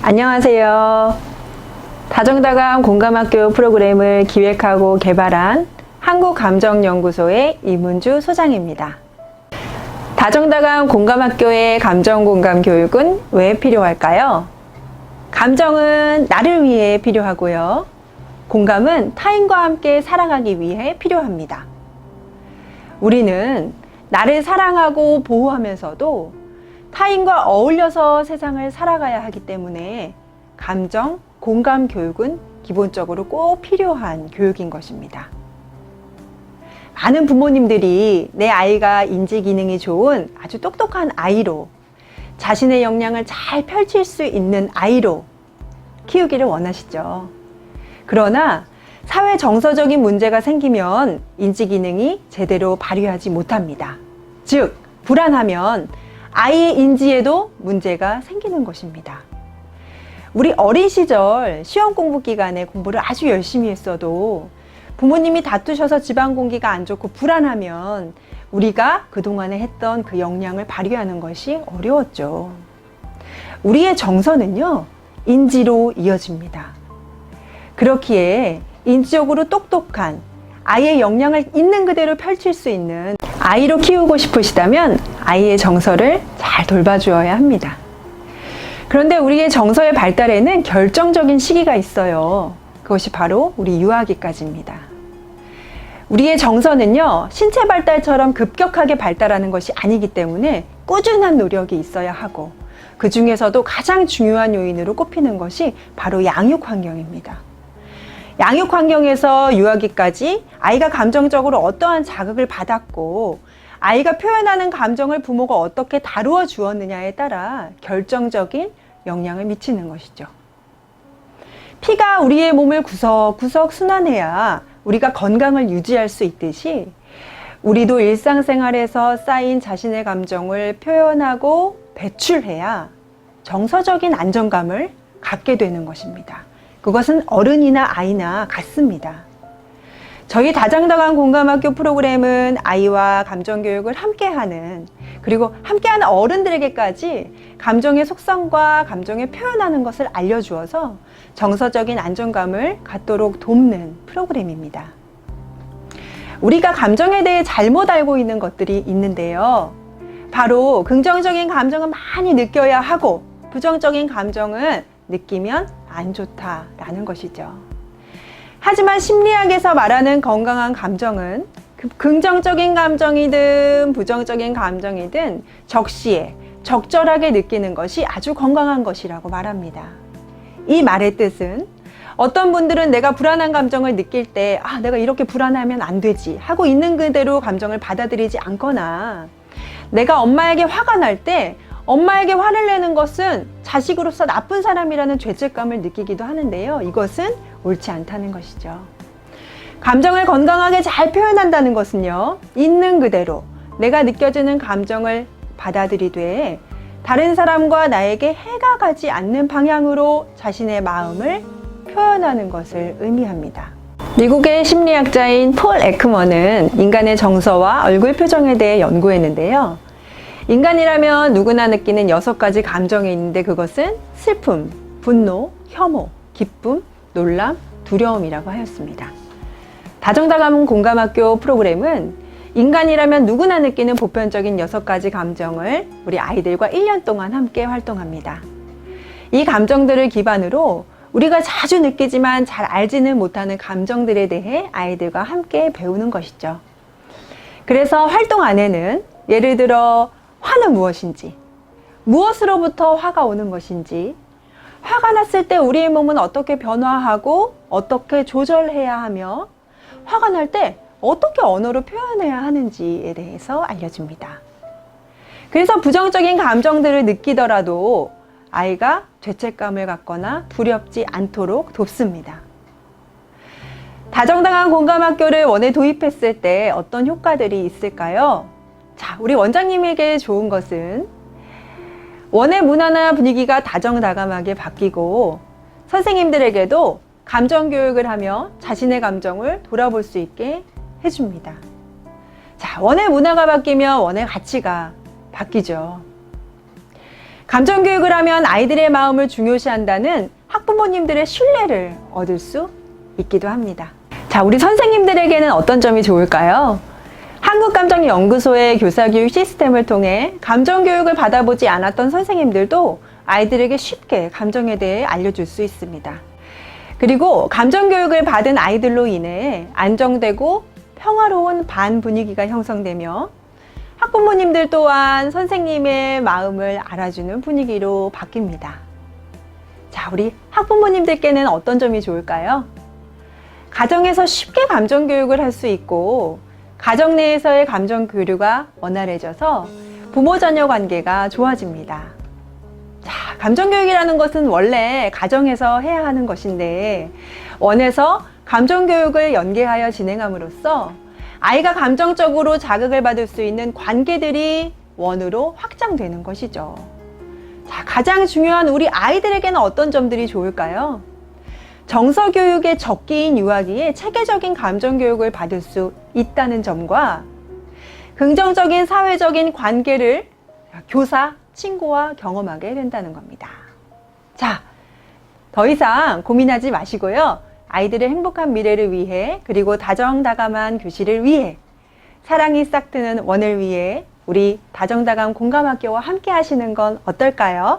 안녕하세요. 다정다감 공감학교 프로그램을 기획하고 개발한 한국감정연구소의 이문주 소장입니다. 다정다감 공감학교의 감정공감 교육은 왜 필요할까요? 감정은 나를 위해 필요하고요. 공감은 타인과 함께 살아가기 위해 필요합니다. 우리는 나를 사랑하고 보호하면서도 타인과 어울려서 세상을 살아가야 하기 때문에 감정, 공감 교육은 기본적으로 꼭 필요한 교육인 것입니다. 많은 부모님들이 내 아이가 인지 기능이 좋은 아주 똑똑한 아이로, 자신의 역량을 잘 펼칠 수 있는 아이로 키우기를 원하시죠. 그러나 사회 정서적인 문제가 생기면 인지 기능이 제대로 발휘하지 못합니다. 즉, 불안하면 아이의 인지에도 문제가 생기는 것입니다. 우리 어린 시절 시험 공부 기간에 공부를 아주 열심히 했어도 부모님이 다투셔서 집안 공기가 안 좋고 불안하면 우리가 그동안에 했던 그 역량을 발휘하는 것이 어려웠죠. 우리의 정서는요, 인지로 이어집니다. 그렇기에 인지적으로 똑똑한 아이의 역량을 있는 그대로 펼칠 수 있는 아이로 키우고 싶으시다면 아이의 정서를 잘 돌봐주어야 합니다. 그런데 우리의 정서의 발달에는 결정적인 시기가 있어요. 그것이 바로 우리 유아기까지입니다. 우리의 정서는요, 신체 발달처럼 급격하게 발달하는 것이 아니기 때문에 꾸준한 노력이 있어야 하고, 그 중에서도 가장 중요한 요인으로 꼽히는 것이 바로 양육 환경입니다. 양육 환경에서 유아기까지 아이가 감정적으로 어떠한 자극을 받았고 아이가 표현하는 감정을 부모가 어떻게 다루어 주었느냐에 따라 결정적인 영향을 미치는 것이죠. 피가 우리의 몸을 구석구석 순환해야 우리가 건강을 유지할 수 있듯이 우리도 일상생활에서 쌓인 자신의 감정을 표현하고 배출해야 정서적인 안정감을 갖게 되는 것입니다. 그것은 어른이나 아이나 같습니다. 저희 다정다감 공감학교 프로그램은 아이와 감정교육을 함께하는, 그리고 함께하는 어른들에게까지 감정의 속성과 감정을 표현하는 것을 알려주어서 정서적인 안정감을 갖도록 돕는 프로그램입니다. 우리가 감정에 대해 잘못 알고 있는 것들이 있는데요. 바로 긍정적인 감정은 많이 느껴야 하고 부정적인 감정은 느끼면 안 좋다라는 것이죠. 하지만 심리학에서 말하는 건강한 감정은 긍정적인 감정이든 부정적인 감정이든 적시에 적절하게 느끼는 것이 아주 건강한 것이라고 말합니다. 이 말의 뜻은 어떤 분들은 내가 불안한 감정을 느낄 때 내가 이렇게 불안하면 안 되지 하고 있는 그대로 감정을 받아들이지 않거나, 내가 엄마에게 화가 날 때 엄마에게 화를 내는 것은 자식으로서 나쁜 사람이라는 죄책감을 느끼기도 하는데요. 이것은 옳지 않다는 것이죠. 감정을 건강하게 잘 표현한다는 것은요, 있는 그대로 내가 느껴지는 감정을 받아들이되 다른 사람과 나에게 해가 가지 않는 방향으로 자신의 마음을 표현하는 것을 의미합니다. 미국의 심리학자인 폴 에크먼은 인간의 정서와 얼굴 표정에 대해 연구했는데요. 인간이라면 누구나 느끼는 6가지 감정이 있는데 그것은 슬픔, 분노, 혐오, 기쁨, 놀람, 두려움이라고 하였습니다. 다정다감 공감학교 프로그램은 인간이라면 누구나 느끼는 보편적인 6가지 감정을 우리 아이들과 1년 동안 함께 활동합니다. 이 감정들을 기반으로 우리가 자주 느끼지만 잘 알지는 못하는 감정들에 대해 아이들과 함께 배우는 것이죠. 그래서 활동 안에는 예를 들어 화는 무엇인지, 무엇으로부터 화가 오는 것인지, 화가 났을 때 우리의 몸은 어떻게 변화하고 어떻게 조절해야 하며 화가 날 때 어떻게 언어로 표현해야 하는지에 대해서 알려줍니다. 그래서 부정적인 감정들을 느끼더라도 아이가 죄책감을 갖거나 두렵지 않도록 돕습니다. 다정다감 공감학교를 원에 도입했을 때 어떤 효과들이 있을까요? 자, 우리 원장님에게 좋은 것은 원의 문화나 분위기가 다정다감하게 바뀌고 선생님들에게도 감정교육을 하며 자신의 감정을 돌아볼 수 있게 해줍니다. 자, 원의 문화가 바뀌면 원의 가치가 바뀌죠. 감정교육을 하면 아이들의 마음을 중요시한다는 학부모님들의 신뢰를 얻을 수 있기도 합니다. 자, 우리 선생님들에게는 어떤 점이 좋을까요? 한국감정연구소의 교사교육 시스템을 통해 감정교육을 받아보지 않았던 선생님들도 아이들에게 쉽게 감정에 대해 알려줄 수 있습니다. 그리고 감정교육을 받은 아이들로 인해 안정되고 평화로운 반 분위기가 형성되며 학부모님들 또한 선생님의 마음을 알아주는 분위기로 바뀝니다. 자, 우리 학부모님들께는 어떤 점이 좋을까요? 가정에서 쉽게 감정교육을 할 수 있고 가정 내에서의 감정 교류가 원활해져서 부모-자녀 관계가 좋아집니다. 자, 감정교육이라는 것은 원래 가정에서 해야 하는 것인데 원에서 감정교육을 연계하여 진행함으로써 아이가 감정적으로 자극을 받을 수 있는 관계들이 원으로 확장되는 것이죠. 자, 가장 중요한 우리 아이들에게는 어떤 점들이 좋을까요? 정서교육의 적기인 유아기에 체계적인 감정교육을 받을 수 있다는 점과 긍정적인 사회적인 관계를 교사, 친구와 경험하게 된다는 겁니다. 자, 더 이상 고민하지 마시고요. 아이들의 행복한 미래를 위해 그리고 다정다감한 교실을 위해 사랑이 싹트는 원을 위해 우리 다정다감 공감학교와 함께 하시는 건 어떨까요?